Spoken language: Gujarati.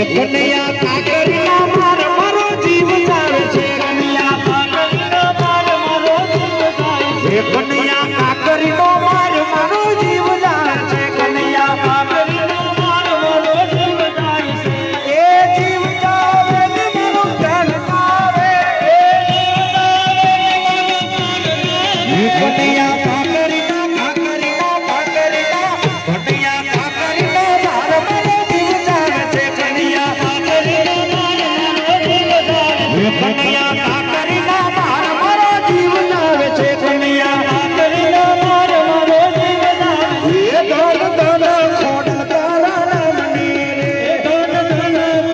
કનૈયા કાકરીનો માર મારો જીવ જાવે છે કનૈયા કાકરીનો માર મારો જીવ જાય છે કનૈયા કાકરીનો માર મારો જીવ જાય છે કનૈયા કાકરીનો માર મારો જીવ જાય છે એ જીવ જાવે ને મારો પ્રાણ જાવે એ જીવ જાવે ને કનૈયા કાકરીનો કનૈયા કાકરીનો માર મારો જીવ જાવે છે કનૈયા કાકરીનો માર મારો જીવ જાય છે